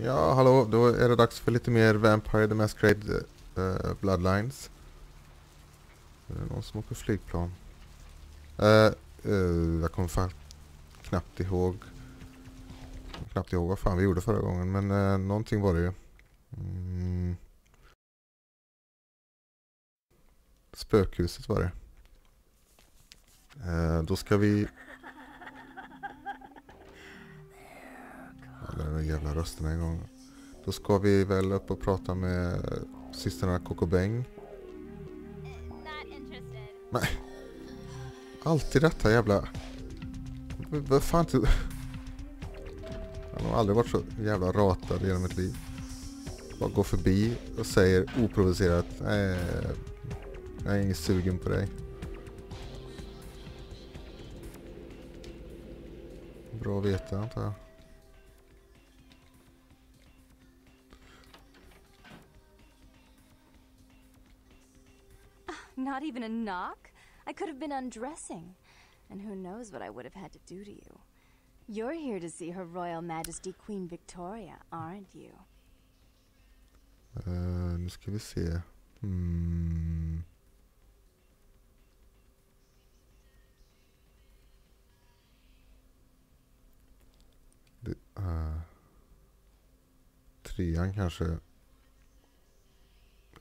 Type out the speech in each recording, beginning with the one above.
Ja, hallå, då är det dags för lite mer Vampire the Masquerade Bloodlines. Är det någon som åker flygplan? Jag kommer fan knappt ihåg vad fan vi gjorde förra gången, men någonting var det ju. Spökhuset var det. Då ska vi... Ja, den jävla rösten en gång. Då ska vi väl upp och prata med systrarna Kokobäng. Nej. Alltid detta jävla... Vad fan inte... Jag har aldrig varit så jävla ratad genom mitt liv. Bara går förbi och säger oprovocerat: jag är ingen sugen på dig. Bra att veta, antar jag. Not even a knock? I could have been undressing. And who knows what I would have had to do to you. You're here to see Her Royal Majesty Queen Victoria, aren't you? Nu ska vi se. Trean kanske.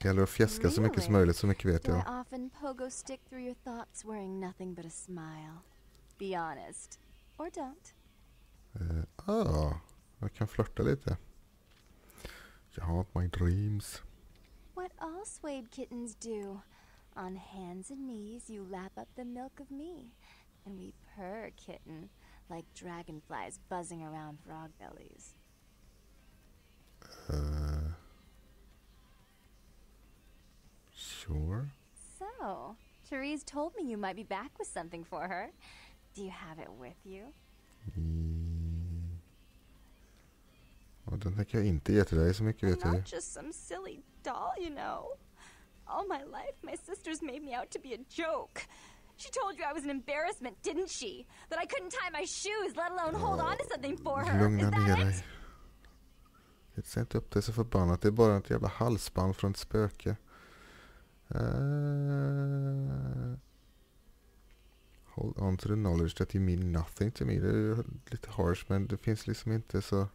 Det gäller att fjäska så mycket som möjligt, så mycket vet jag. Do I often pogo stick through your thoughts wearing nothing but a smile? Be honest. Or don't. Jag kan flirta lite. Jag har my dreams. What all swayed kittens do. On hands and knees you lap up the milk of me. And we purr, kitten, like dragonflies buzzing around frog bellies. Sure. So, Therese told me you might be back with something for her. Do you have it with you? Ja, den tänker jag inte ge till dig så mycket, vet I'm jag. not just some silly doll, you know. All my life, my sisters made me out to be a joke. She told you I was an embarrassment, didn't she? That I couldn't tie my shoes, let alone hold on to something for her. Lugna Is ner that dig. it? Hetsa inte upp dig så förbannat. Det är bara ett jävla halsband från ett spöke. Hold on to the knowledge that you mean nothing to me. Det är lite harsh, men det finns liksom inte så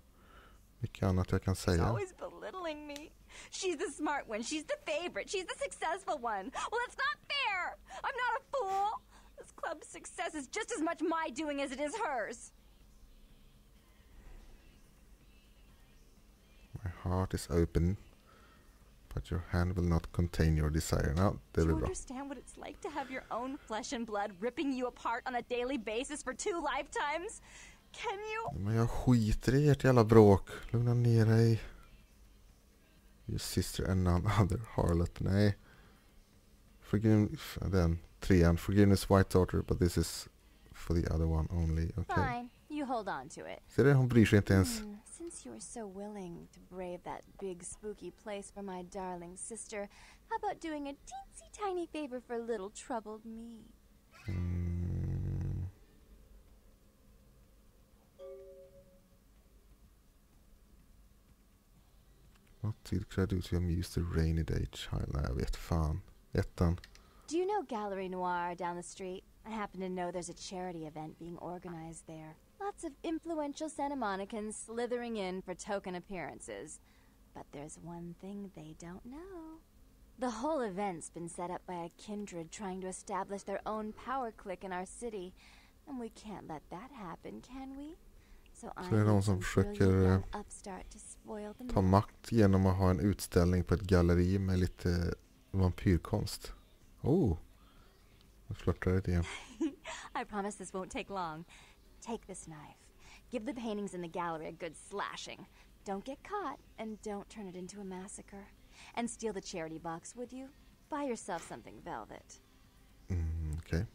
mycket annat jag kan She's säga. always belittling me. She's the smart one, she's the favorite, she's the successful one. Well, it's not fair! I'm not a fool! This club's success is just as much my doing as it is hers. My heart is open, but your hand will not contain your desire. No, det Do blir you bra. understand what it's like to have your own flesh and blood ripping you apart on a daily basis for 2 lifetimes? Can you? Men jag skiter i ert jävla bråk. Lugna ner dig. Your sister and none other harlot. Nej. Den trean. Forgiveness white daughter, but this is for the other one only. Okay. Fine, you hold on to it. Ser du? Hon bryr sig inte ens. Since you're so willing to brave that big spooky place for my darling sister, how about doing a teensy tiny favor for little troubled me? What did I do to amuse the rainy day child? Nej, jag vet fan. Ettan. Do you know Gallery Noir down the street? I happen to know there's a charity event being organized there. Lots of influential Santa Monicans slithering in for token appearances. But there's one thing they don't know. The whole event's been set up by a kindred trying to establish their own power clique in our city. And we can't let that happen, can we? So det är någon som försöker ta makt genom att ha en utställning på ett galleri med lite vampyrkonst. Oh, jag flörtar lite igen. I promise this won't take long. Take this knife. Give the paintings in the gallery a good slashing. Don't get caught, and don't turn it into a massacre. And steal the charity box, would you? Buy yourself something velvet. Okay.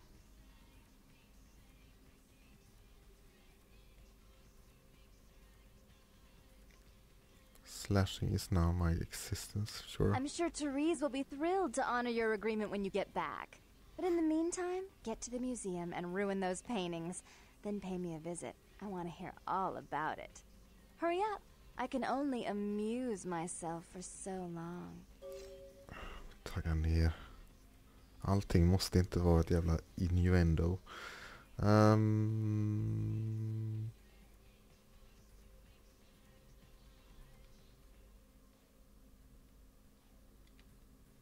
Slashing is now my existence, sure. I'm sure Therese will be thrilled to honor your agreement when you get back. But in the meantime, get to the museum and ruin those paintings. Then pay me a visit. I want to hear all about it. Hurry up. I can only amuse myself for so long. Tagga ner. Allting måste inte vara ett jävla innuendo.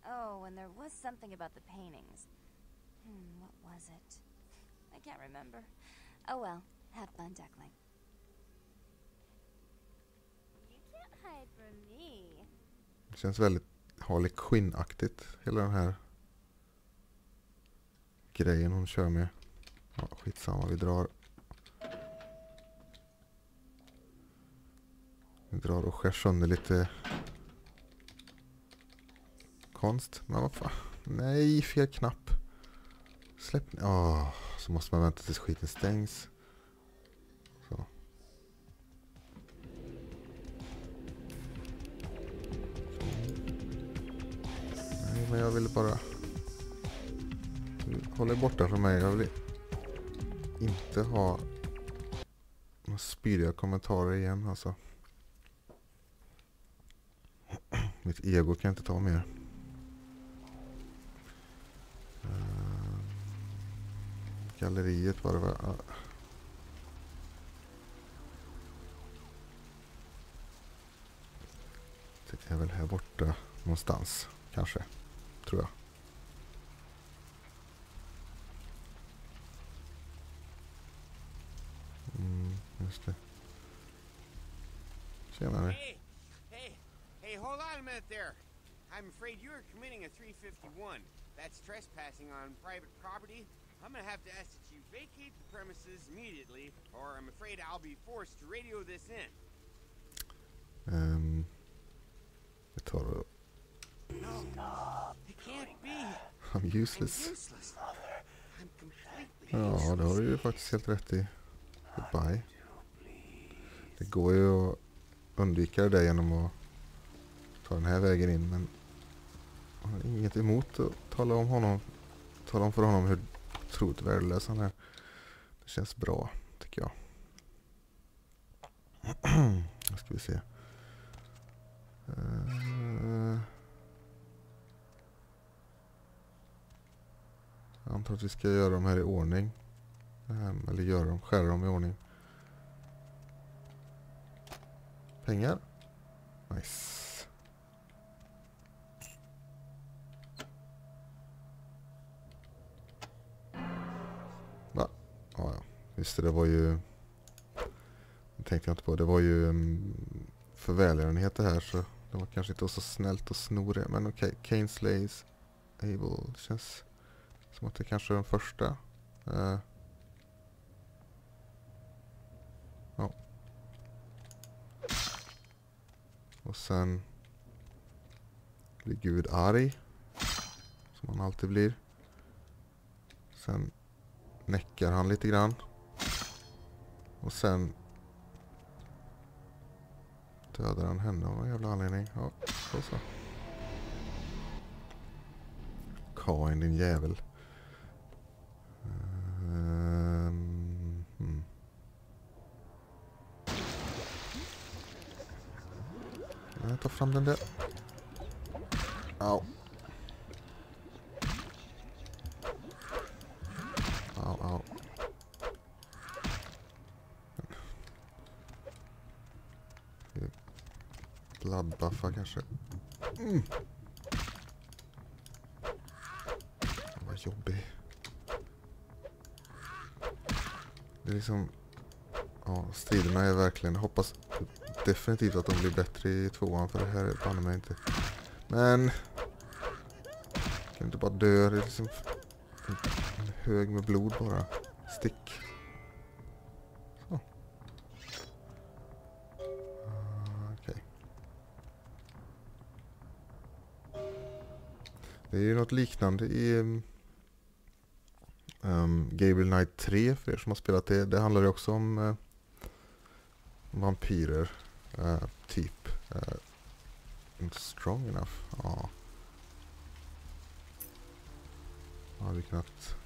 Oh, and there was something about the paintings. What was it? I can't remember. Oh well, have fun, duckling. You can't hide from me. Det känns väldigt Harley Quinn-aktigt, hela den här grejen hon kör med. Ja, skitsamma, vi drar och skär sönder lite konst. Men vad fan? Nej, fel knapp. Släpp. Så måste man vänta tills skiten stängs. Så. Nej, men jag ville bara hålla borta från mig. Jag vill inte ha några spyriga kommentarer igen, alltså. Mitt ego kan inte ta mer. Galleriet var det va? Det är väl här borta någonstans, kanske. Tror jag. Just det. Tjenare. Hey, hold on a minute there. I'm afraid you are committing a 351. That's trespassing on private property. I'm gonna have to ask that you vacate the premises immediately, or I'm afraid I'll be forced to radio this in. Jag tar och... No, it can't be. I'm useless. I'm completely Ja, det har du ju faktiskt helt rätt i. Goodbye. Det går ju att undvika det där genom att ta den här vägen in, men jag har inget emot att tala om för honom hur otroligt värdelös han är. Det känns bra, tycker jag. Nu ska vi se. Jag antar att vi ska göra dem här i ordning. Eller skära dem i ordning. Pengar. Nice. Va? Ja. Just det var ju... Det tänkte jag inte på. Det var ju för välgörenhet det här, så det var kanske inte så snällt och sno det. Men okej. Kane Slays Able. Det känns som att det kanske är den första. Ja. Och sen blir Gud arg, som han alltid blir. Sen näckar han lite grann. Och sen dödar han henne av en jävla anledning. Ja, så. Kain, din jävel. Jag tar fram den där. Au. Au. Bloodbuffa kanske. Vad jobbig. Det är liksom... Ja, striderna är verkligen... Jag hoppas definitivt att de blir bättre i tvåan, för det här är fan mig inte. Men... Kan inte bara dö. Det är liksom... En hög med blod bara. Stick. Så. Okej. Det är ju något liknande i... Gabriel Knight 3, för er som har spelat det. Det handlar ju också om vampyrer. Typ. Inte strong enough. Ja. Har vi kunnat...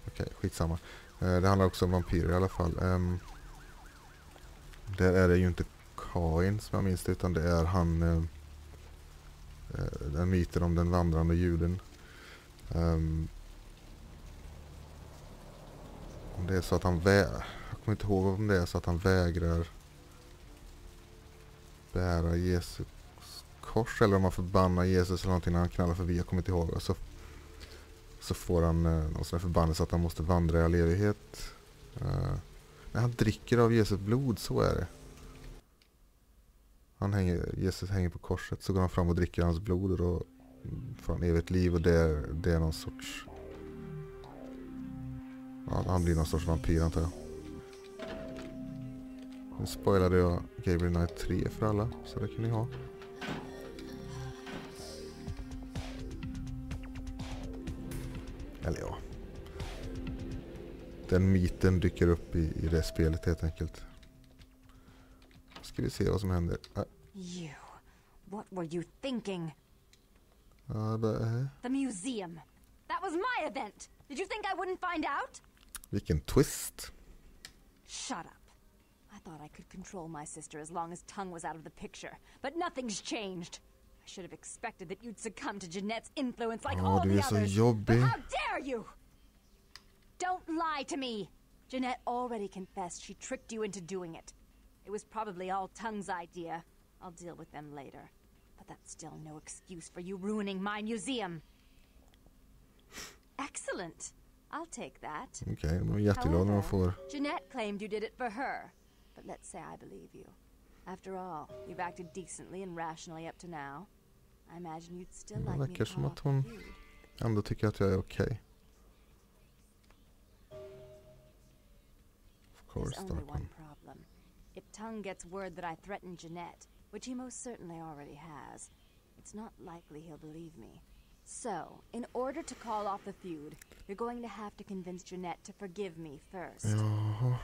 Okej, skitsamma. Det handlar också om vampyrer i alla fall. Där är det ju inte Kain som jag minns det, utan det är han den myten om den vandrande juden. Om det är så att han jag kommer inte ihåg om det är så att han vägrar bära Jesus kors, eller om han förbannar Jesus eller någonting när han knallar förbi, jag kommer inte ihåg. Och så får han någon sån här förbannelse att han måste vandra i all evighet. När han dricker av Jesus blod, så är det. Jesus hänger på korset, så går han fram och dricker hans blod och då får han evigt liv, och det är någon sorts... Ja, han blir någon sorts vampyr, antar jag. Nu spoilade jag Gabriel Knight 3 för alla, så det kan ni ha. Eller ja. Den myten dyker upp i det spelet helt enkelt. Ska vi se vad som händer. You. What were you thinking? The museum. That was my event. Did you think I wouldn't find out? Vilken twist. Shut up. I thought I could control my sister as long as Tongue was out of the picture. But nothing's changed. I should have expected that you'd succumb to Jeanette's influence like all the du är så others. jobbig. But how dare you? Don't lie to me. Jeanette already confessed she tricked you into doing it. It was probably all Tongue's idea. I'll deal with them later. But that's still no excuse for you ruining my museum. Excellent. I'll take that. Okej, de är jätteglada när de får... Jeanette claimed you did it for her. But let's say I believe you. After all, you've acted decently and rationally up to now. I imagine you'd still like me to verkar som call att off hon the feud. ändå tycker att jag är okej. Of course, There's only one Darkman. problem. If Tongue gets word that I threatened Jeanette, which he most certainly already has, it's not likely he'll believe me. So, in order to call off the feud, you're going to have to convince Jeanette to forgive me first. Jaha.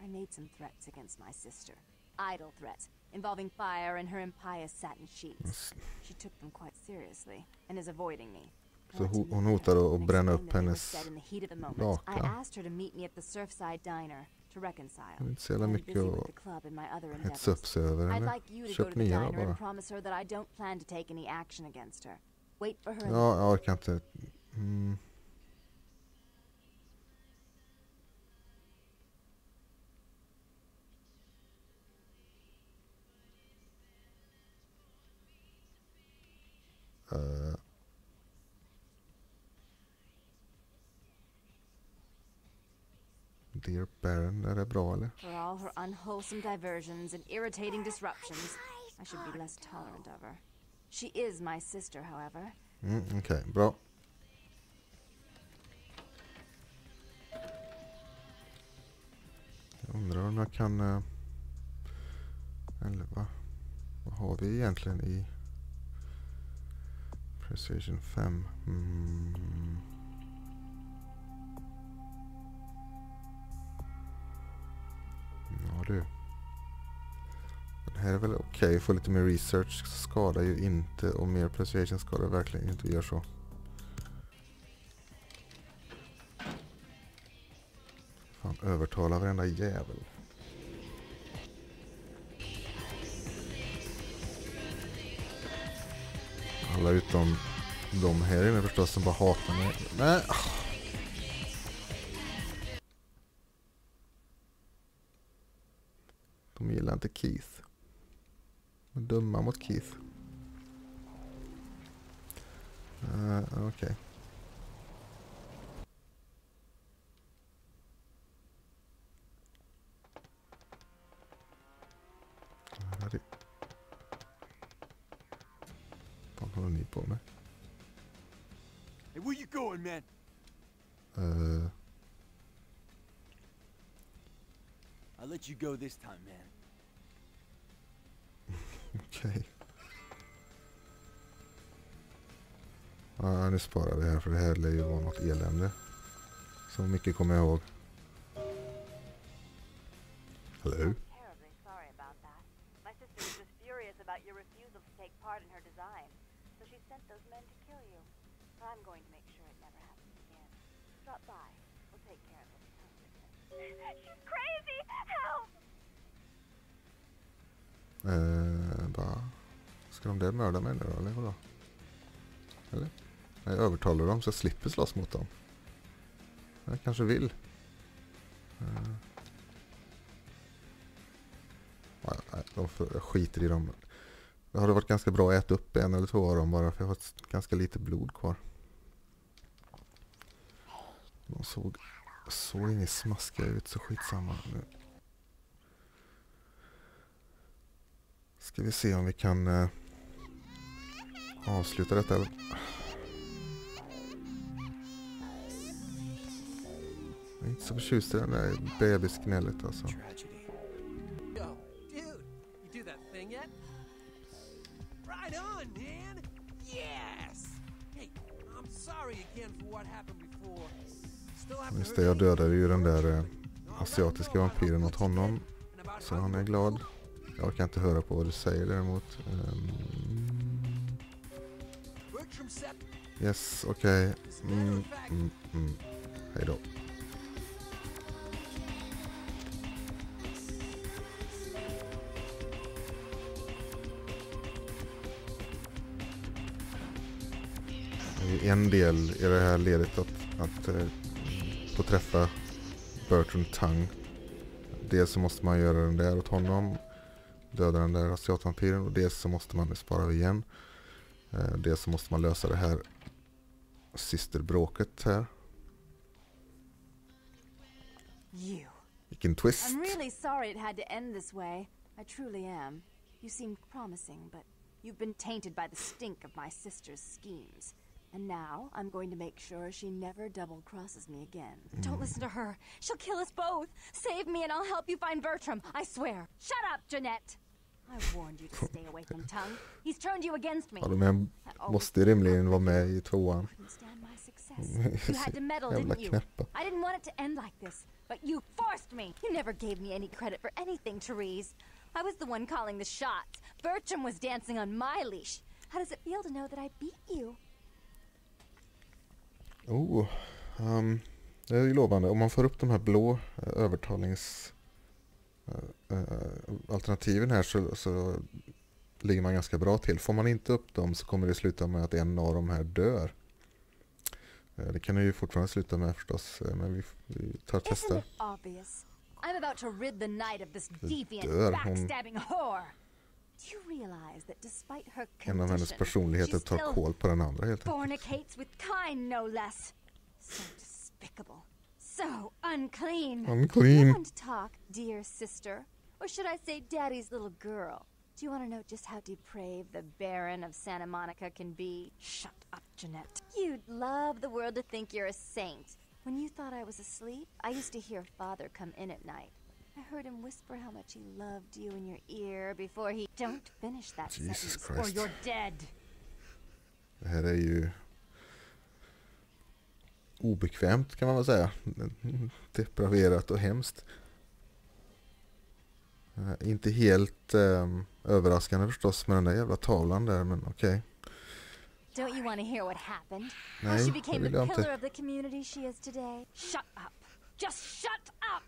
I made some threats against my sister. Idle threats, involving fire and her impious satin sheets. She took them quite seriously, and is avoiding me. Så hon hotar att bränna upp hennes I lakan. asked her to meet me at the Surfside Diner to reconcile. Det är inte så jävla I'm mycket busy with att the club and my other hetsa upp endeavors. sig över, I'd eller? like you to go Köp to the nya diner bara. and promise her that I don't plan to take any action against her. Wait for her. Ja, jag orkar inte. Dear Baron, är det bra eller? For all her unwholesome diversions and irritating disruptions, I should be less tolerant of her. She is my sister, however. Okej, bra. Jag undrar om jag kan... eller vad har vi egentligen i... Precision 5? Ja du. Den här är väl okej. Få lite mer research skadar ju inte. Och mer precision skadar verkligen inte. Vi gör så. Fan, övertala varenda jävel. Alla utom de här inne förstås som bara hatar mig. Nej. De gillar inte Keith. De är dumma mot Keith. Okej. Vad håller ni på med? Hey, where you going, man? I'll let you go this time, man. Okej. Ja, nu sparar vi här för det här lär ju vara något elände. Så mycket kommer jag ihåg. Hello? Terribly sorry about that. My sister was just furious about your refusal to take part in her design, so she sent those men to kill you. But I'm going to make sure it never happens again. Drop by. We'll take care of it. She's crazy! Help! Bara... Ska de där mörda mig nu då, eller vadå? Eller? Jag övertalar dem så jag slipper slåss mot dem. Jag kanske vill. Jag skiter i dem. Det hade varit ganska bra att äta upp en eller två av dem bara för jag har ganska lite blod kvar. De såg inget smaskiga ut så skitsamma nu. Ska vi se om vi kan avsluta detta. Jag är inte så förtjust i den där bebisknället alltså. Just det, jag dödade ju den där asiatiska vampyren åt honom. Så han är glad. Jag kan inte höra på vad du säger däremot. Yes, okej. Hej då. En del i det här ledet att få träffa Bertrand Tongue. Dels så måste man göra den där åt honom, döda den där asiatvampyren, och dels så måste man spara igen. Dels så måste man lösa det här systerbråket här. Vilken twist. I'm really sorry it had to end this way. I truly am. You seemed promising, but you've been tainted by the stink of my sister's schemes. And now I'm going to make sure she never double crosses me again. Don't listen to her. She'll kill us both. Save me and I'll help you find Bertram. I swear. Shut up, Jeanette. I warned you to stay away from Tongue. He's turned you against me. Ja, de måste rimligen vara med i tvåan. You had to meddle, didn't you? I didn't want it to end like this, but you forced me. You never gave me any credit for anything, Therese. I was the one calling the shots. Bertram was dancing on my leash. How does it feel to know that I beat you? Det är ju lovande. Om man får upp de här blå alternativen här så ligger man ganska bra till. Får man inte upp dem så kommer det sluta med att en av de här dör. Det kan det ju fortfarande sluta med förstås, men vi tar och testar. I'm about to rid the night of this deviant, backstabbing whore. Do you realize that despite her condition, en av hennes personligheter tar kål på den andra helt enkelt. Fornicates with kind, no less. So despicable. So unclean. Unclean. You want to talk, dear sister? Or should I say daddy's little girl? Do you want to know just how depraved the Baron of Santa Monica can be? Shut up, Jeanette. You'd love the world to think you're a saint. When you thought I was asleep, I used to hear Father come in at night. I heard him whisper how much he loved you in your ear before he... Don't finish that sentence or you're dead. Det här är ju obekvämt kan man väl säga. Depraverat och hemskt. Inte helt överraskande förstås med den där jävla tavlan där, men okej. Don't you want to hear what happened? Nej, how she became det vill the jag pillar inte. of the community she is today? Shut up. Just shut up.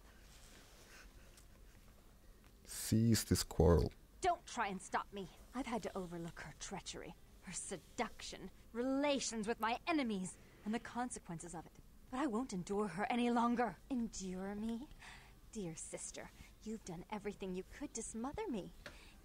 Cease this quarrel. Don't try and stop me. I've had to overlook her treachery, her seduction, relations with my enemies, and the consequences of it. But I won't endure her any longer. Endure me? Dear sister, you've done everything you could to smother me.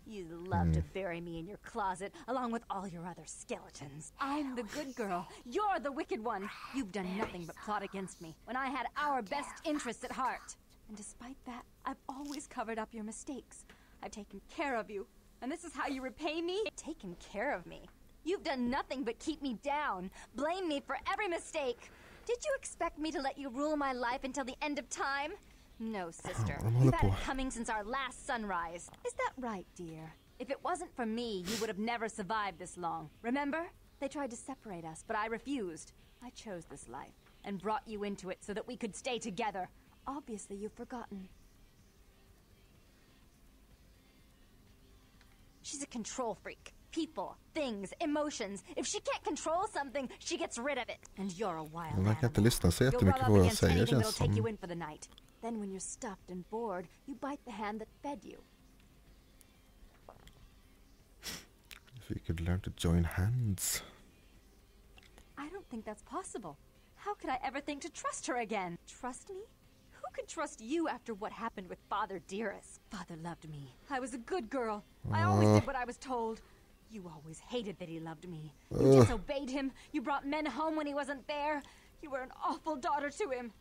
You love to bury me in your closet, along with all your other skeletons. I'm the good girl. You're the wicked one. You've done nothing but plot against me, when I had our best interests at heart. And despite that, I've always covered up your mistakes. I've taken care of you. And this is how you repay me? Taken care of me. You've done nothing but keep me down, blame me for every mistake. Did you expect me to let you rule my life until the end of time? No, sister. You've had it coming since our last sunrise. Is that right, dear? If it wasn't for me, you would have never survived this long. Remember? They tried to separate us, but I refused. I chose this life and brought you into it so that we could stay together. Obviously, you've forgotten. She's a control freak. People, things, emotions. If she can't control something, she gets rid of it. And you're a wild Man kan inte animal. lyssna så You'll jättemycket run på up vad jag against säger anything that'll känns take you som. in for the night. Then when you're stuffed and bored, you bite the hand that fed you. If we could learn to join hands. I don't think that's possible. How could I ever think to trust her again? Trust me? Who could trust you after what happened with Father Dearest? Father loved me. I was a good girl. I always did what I was told. You always hated that he loved me. You disobeyed him. You brought men home when he wasn't there. You were an awful daughter to him.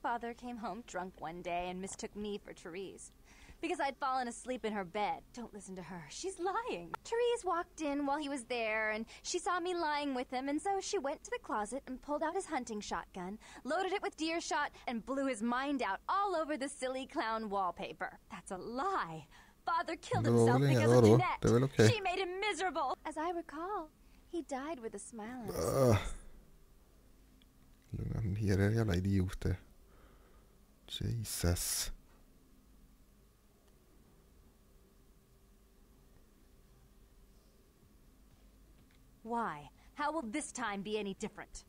Father came home drunk one day and mistook me for Therese. Because I'd fallen asleep in her bed. Don't listen to her. She's lying. Therese walked in while he was there, and she saw me lying with him, and so she went to the closet and pulled out his hunting shotgun, loaded it with deer shot, and blew his mind out all over the silly clown wallpaper. That's a lie. Father killed himself because of Jeanette. Okay. She made him miserable. As I recall, he died with a smile on his face. Lugna ner er, jävla idioter. Jesus. Why? How will this time be any different?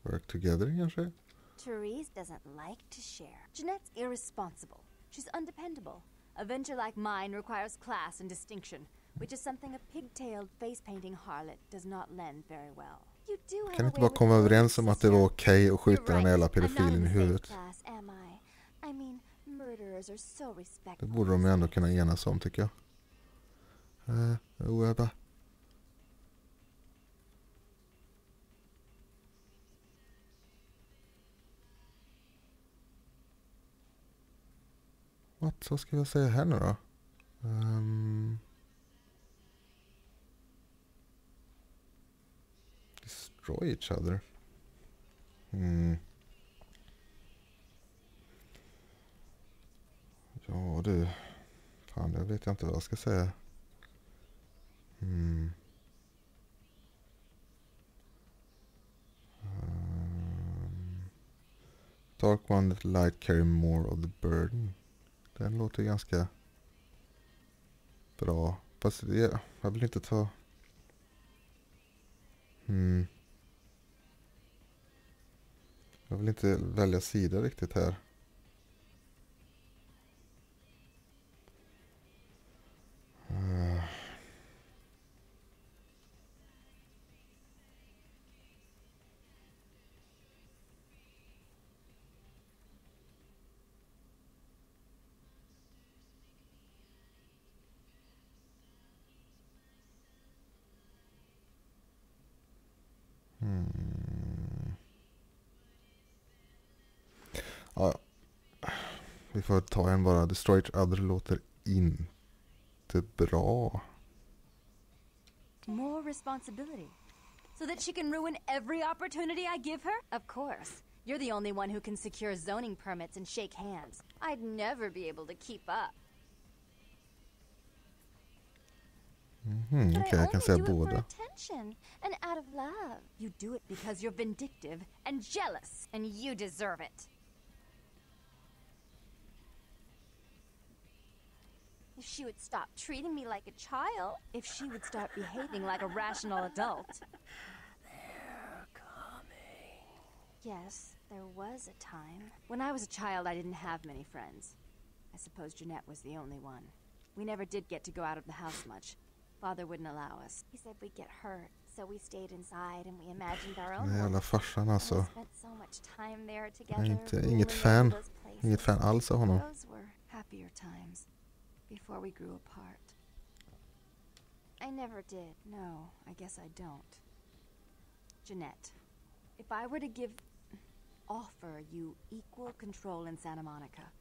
Work together, kanske? Therese doesn't like to share. Jeanette's irresponsible. She's undependable. A venture like mine requires class and distinction, which is something a pig-tailed face-painting harlot does not lend very well. You do have Kan a inte way bara komma with överens om att det var okej att skjuta You're den right. jävla I'm not pedofilen in i the same huvudet? class, am I mean, murderers are so Det respectful. borde de ändå kunna enas om, tycker jag. Jag bara... Vad ska jag säga här nu då? Destroy each other. Ja du. Fan, jag vet inte vad jag ska säga. Dark one that light carry more of the burden. Den låter ganska bra. Fast jag vill inte ta... Jag vill inte välja sida riktigt här. Ja, vi får ta en bara. Destroy each other låter inte bra. More responsibility. So that she can ruin every opportunity I give her? Of course. You're the only one who can secure zoning permits and shake hands. I'd never be able to keep up. Okej, jag kan säga båda. For attention and out of love. You do it because you're vindictive and jealous, and you deserve it. If she would stop treating me like a child, if she would start behaving like a rational adult. They're coming. Yes, there was a time. When I was a child, I didn't have many friends. I suppose Jeanette was the only one. We never did get to go out of the house much. Father wouldn't allow us. He said we'd get hurt, so we stayed inside and we imagined our own Den jävla farsan alltså. We spent so much time there together. Jag är inget fan. Inget fan alls av honom. Those were happier times. Before we grew apart. I never did. No, I guess I don't. Jeanette, if I were to offer you equal control in Santa Monica,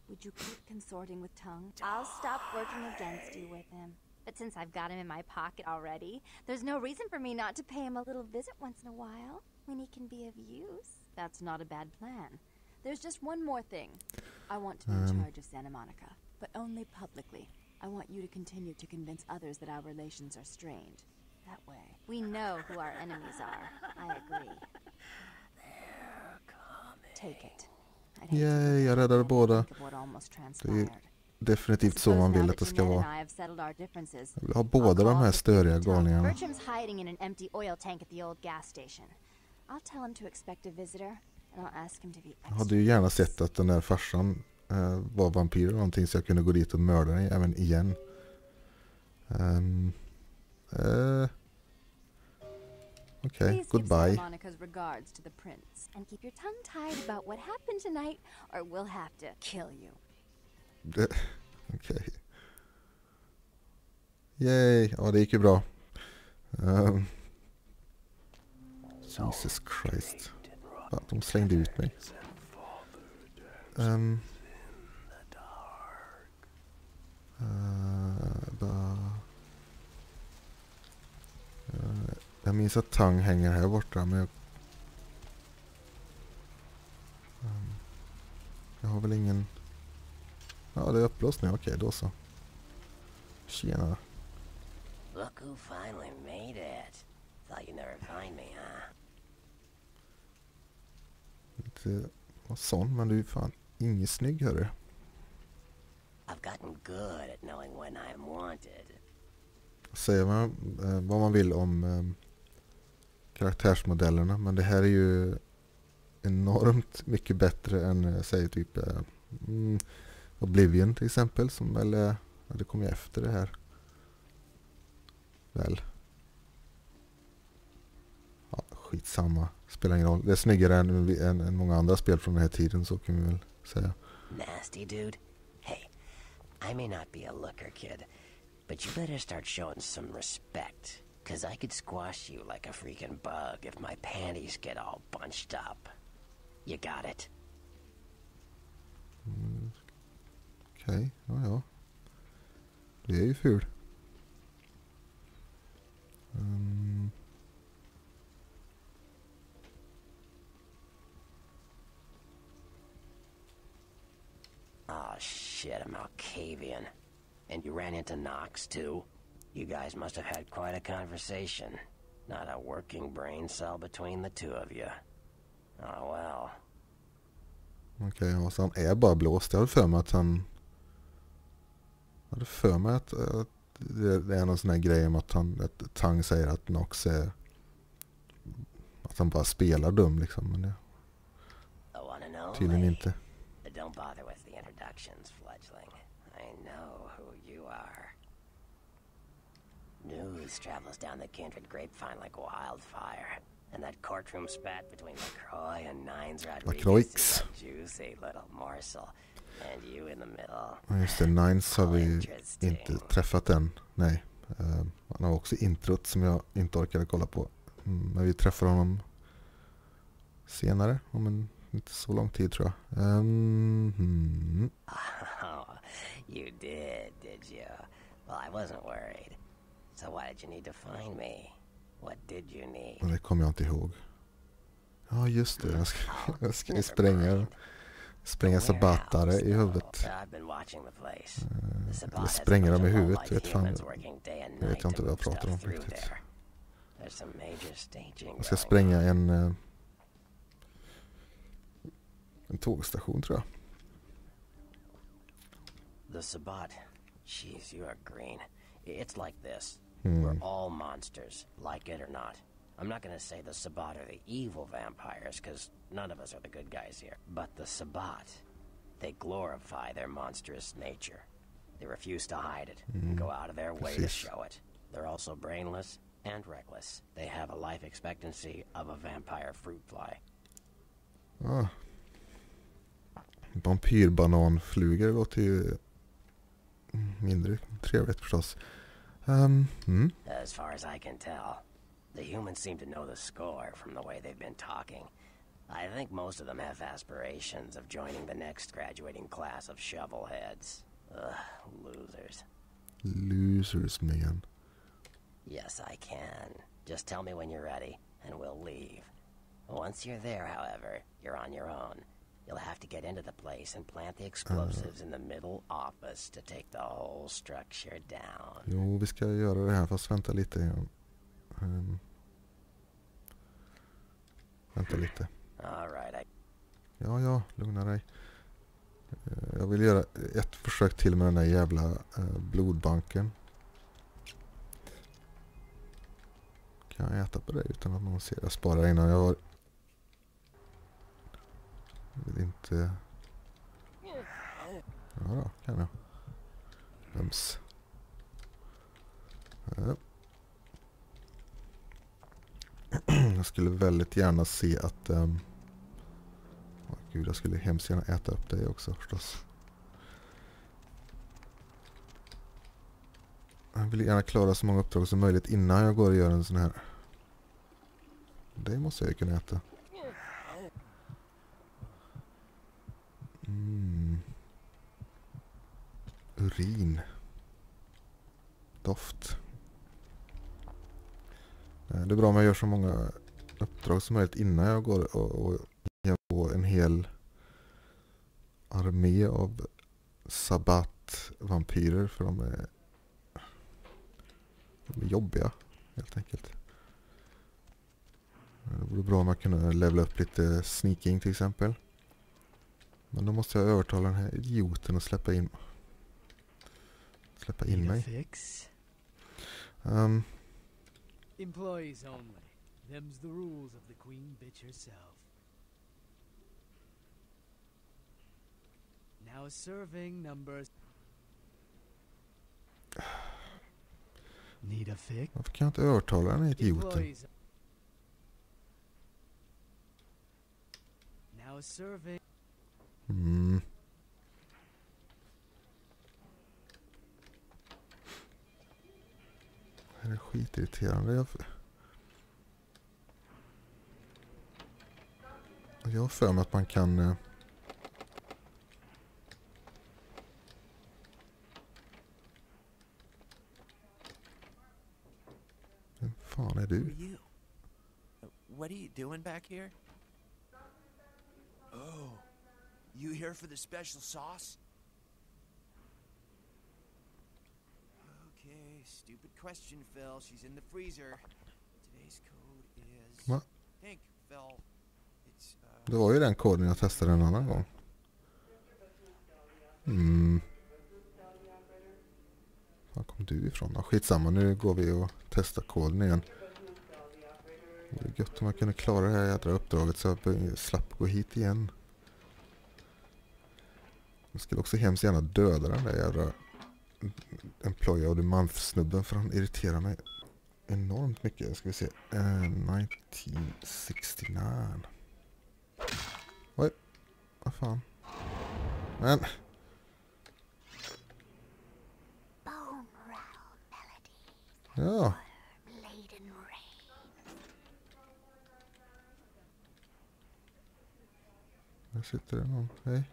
would you quit consorting with Tongue? I'll stop working against you with him. But since I've got him in my pocket already, there's no reason for me not to pay him a little visit once in a while, when he can be of use. That's not a bad plan. There's just one more thing. I want to be in charge of Santa Monica. But only publicly. I want you to continue to convince others that our relations are strained. That way, we know who our enemies are. I agree. They're coming. Take it. Yay, jag räddade båda. Det är definitivt så man vill att det ska vara. Jag vill ha båda de här störiga galningarna. Bertram's hiding in an empty oil tank at the old gas station. I'll tell him to expect a visitor and I'll ask him to be extra. Jag hade ju gärna sett att den där farsan var vampyr eller någonting så jag kunde gå dit och mörda den även igen. Okej, goodbye. Monica's regards to the prince and keep your tongue tied about what happened tonight or we'll have to kill you. Okej. Yay, ja det gick ju bra. Jesus Christ. Ja, de slängde ut mig. Jag minns att Tang hänger här borta, men jag har väl ingen... Ja, det är upplåst nu. Okej, då så. Tjena. Look who finally made it. Thought you'd never find me, huh? Inte var sån, men du är fan ingen snygg, hörru. I've gotten good at knowing when I'm wanted. Säger man vad man vill om karaktärsmodellerna, men det här är ju enormt mycket bättre än säg typ Oblivion till exempel, som väl det kommer efter det här väl. Ja, skitsamma, spelar ingen roll. Det är snyggare än många andra spel från den här tiden, så kan vi väl säga. Nasty dude. Hey, I may not be a looker, kid, but you better start showing some respect, 'cause I could squash you like a freaking bug if my panties get all bunched up. You got it? Okej, ja. Det är ju ful. Oh shit, I'm Alcavian. And you ran into Knox too? You guys must have had quite a conversation. Not a working brain cell between the two of you. Oh well. Okej, och så han är bara blåst. Jag hade för mig att han... Jag hade för mig att det är någon sån här grej om att Tang säger att Nox är... Att han bara spelar dum liksom, men det... Tydligen inte. Don't bother with the introductions, fledgling. I know who you are. News travels down the kindred grapevine like wildfire. And that courtroom spat between LaCroix and Nines Rodriguez is a juicy little morsel. And you in the middle. Just det, Nines har vi inte träffat än. Nej. Han har också introt som jag inte orkade kolla på. Men vi träffar honom senare. Om inte så lång tid tror jag. Oh, you did you? Well, I wasn't worried. So why did you need to find me? What did you need? Det kommer jag inte ihåg. Ja, just det. Jag ska spränga sabatare i huvudet. Eller spränga dem i huvudet. Jag vet inte vad jag pratar om riktigt. Jag ska spränga en tågstation tror jag. The Sabbat. Jeez, you are green. It's like this. We're all monsters, like it or not. I'm not going to say the Sabbat are the evil vampires, because none of us are the good guys here. But the Sabbat, they glorify their monstrous nature. They refuse to hide it and go out of their way to show it. They're also brainless and reckless. They have a life expectancy of a vampire fruit fly. Ah. Vampyrbananflugor låter ju mindre trevligt förstås. As far as I can tell, the humans seem to know the score from the way they've been talking. I think most of them have aspirations of joining the next graduating class of shovelheads. Losers. Losers, man. Yes, I can. Just tell me when you're ready, and we'll leave. Once you're there, however, you're on your own. You'll have to get into the place and plant the explosives in the middle office to take the whole structure down. Jo, vi ska göra det här, fast vänta lite. Vänta lite. All right. Ja, lugna dig. Jag vill göra ett försök till med den där jävla blodbanken. Kan jag äta på det utan att någon ser? Jag sparar innan jag har... Jag vill inte... Ja då, kan jag. Öms. Ja. Jag skulle väldigt gärna se att... Gud, jag skulle hemskt gärna äta upp dig också förstås. Jag vill gärna klara så många uppdrag som möjligt innan jag går och gör en sån här. Det måste jag ju kunna äta. Urin. Doft. Det är bra om jag gör så många uppdrag som möjligt innan jag går och ger på en hel armé av sabbat-vampyrer, för de är jobbiga helt enkelt. Det vore bra om jag kunde levela upp lite sneaking till exempel. Men då måste jag övertala den här idioten att släppa in mig. Employees only. Them's the rules of the queen bitch herself. Now serving numbers. Need a fix? Varför kan jag inte övertala den här idioten? Employees. Now serving. Det är skitirriterande. Jag har för mig att man kan... Vem fan är du? What are you doing back here? Oh, you here for the special sauce? Okay, stupid question, Phil. She's in the freezer. Today's code is... What? Think, Phil. It's, Det var ju den koden jag testade en annan gång. Var kom du ifrån? Ja, skitsamma, nu går vi och testar koden igen. Det är gött om jag kunde klara det här jädra uppdraget så jag slapp gå hit igen. Jag skulle också hemskt gärna döda den där jävla employee of the month-snubben, för han irriterar mig enormt mycket. Ska vi se. 1969. Oj. Vad fan. Men. Ja. Där sitter det någon. Hej.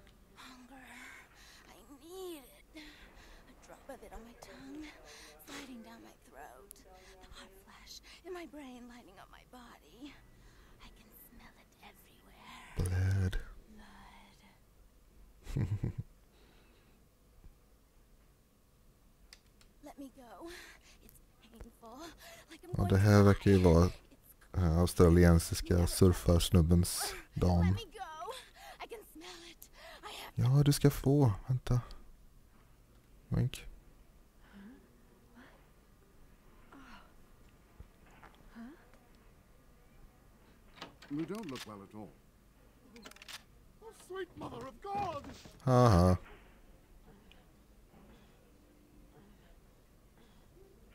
My brain lining up my body. I can smell it everywhere. Blood. Let me go. It's painful. Like I'm Ja, det här verkar ju vara australiensiska surfarsnubbens dam. Let me go. I can smell it. Ja, du ska få. Vänta. Wink. You don't look well at all. Oh, sweet mother of God! Haha.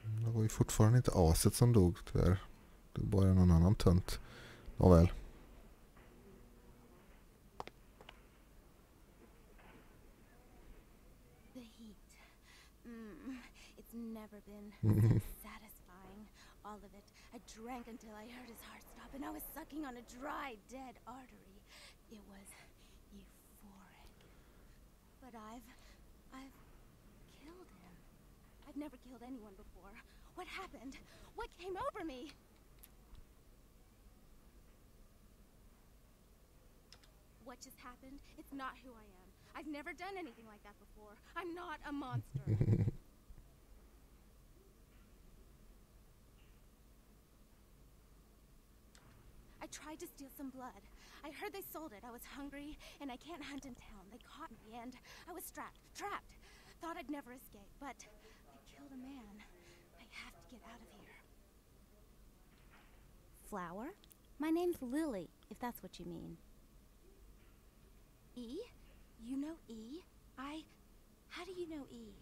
Det var ju fortfarande inte aset som dog, tyvärr. Det var bara någon annan tönt. Nåväl. The heat. It's never been satisfying. All of it. I drank until I heard his heart stop, and I was sucking on a dry, dead artery. It was euphoric. But I've killed him. I've never killed anyone before. What happened? What came over me? What just happened? It's not who I am. I've never done anything like that before. I'm not a monster. I tried to steal some blood. I heard they sold it. I was hungry, and I can't hunt in town. They caught me, and I was trapped. Thought I'd never escape, but I killed a man. I have to get out of here. Flower? My name's Lily, if that's what you mean. E? You know E? How do you know E?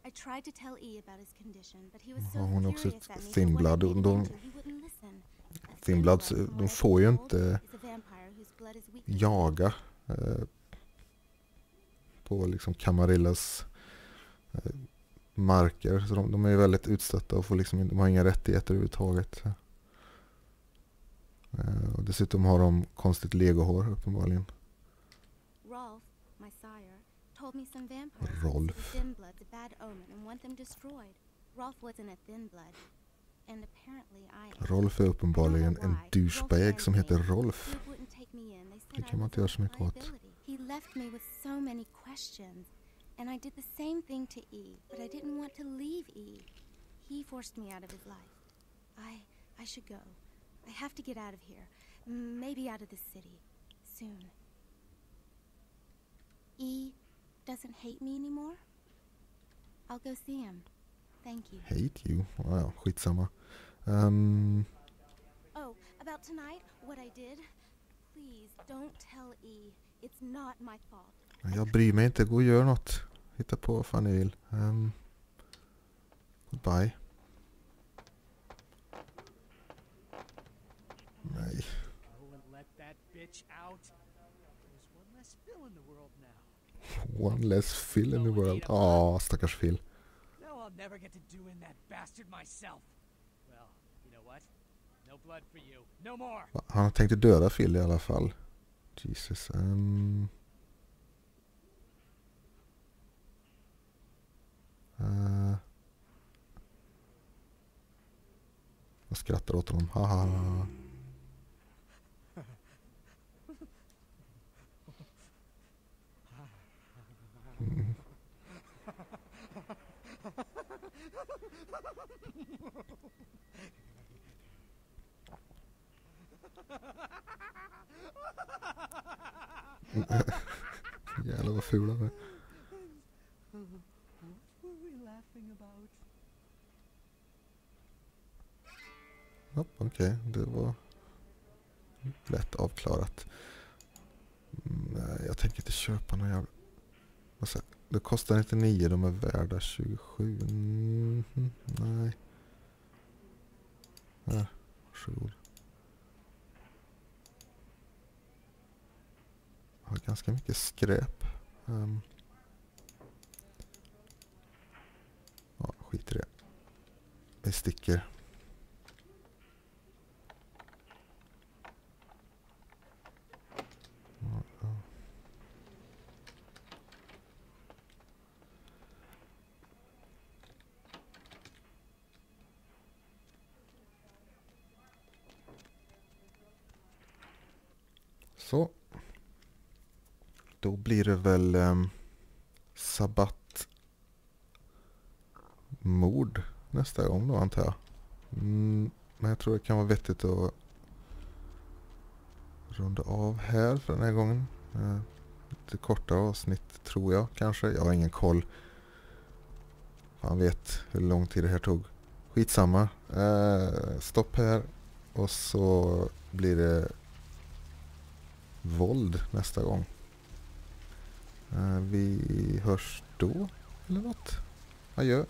I tried to tell E about his condition, but he was so Hon är också furious ett at me thin for what blood. I made him De into, he wouldn't listen. A thin thin bloods, blood, from de what I've får ju been told, inte is a vampire whose blood is weaker than jaga på liksom Camarillas marker. Så de är ju väldigt utstötta och får liksom, de har inga rättigheter överhuvudtaget. Och dessutom har de konstigt legohår uppenbarligen. Rolf, my sire, told me some vampires Rolf. thin blood's a bad omen and want them destroyed. Rolf wasn't a thin blood, and apparently I am. Rolf är uppenbarligen en douchebag som heter Rolf. Det kan man inte göra så mycket åt. He left me with so many questions, and I did the same thing to E, but I didn't want to leave E. He forced me out of his life. I should go. I have to get out of here. Maybe out of the city. Soon. E doesn't hate me anymore? I'll go see him. Thank you. Hate you? Wow, skitsamma. Oh, about tonight, what I did? Please don't tell E. It's not my fault. Jag bryr mig inte. Gå och gör något. Hitta på vad fan ni vill. Goodbye. Nej. One less fill in the world. Stackars Phil. No, I'll never get to doing that bastard myself. Well, you know what? No blood for you. No more. Han tänkte döda Phil i alla fall. Jesus. Jag skrattar åt honom. Haha. Jävlar vad fula de är. Okej, det var lätt avklarat. Nej, jag tänker inte köpa någon jävla... Det kostar 99, de är värda 27. Nej. Varsågod. Jag har ganska mycket skräp. Skit i det. Vi sticker. Så. Då blir det väl sabbatmord nästa gång då, antar jag. Men jag tror det kan vara vettigt att runda av här för den här gången. Lite korta avsnitt tror jag kanske. Jag har ingen koll. Fan vet hur lång tid det här tog. Skitsamma. Stopp här. Och så blir det våld nästa gång. Vi hörs då eller något. Adjö.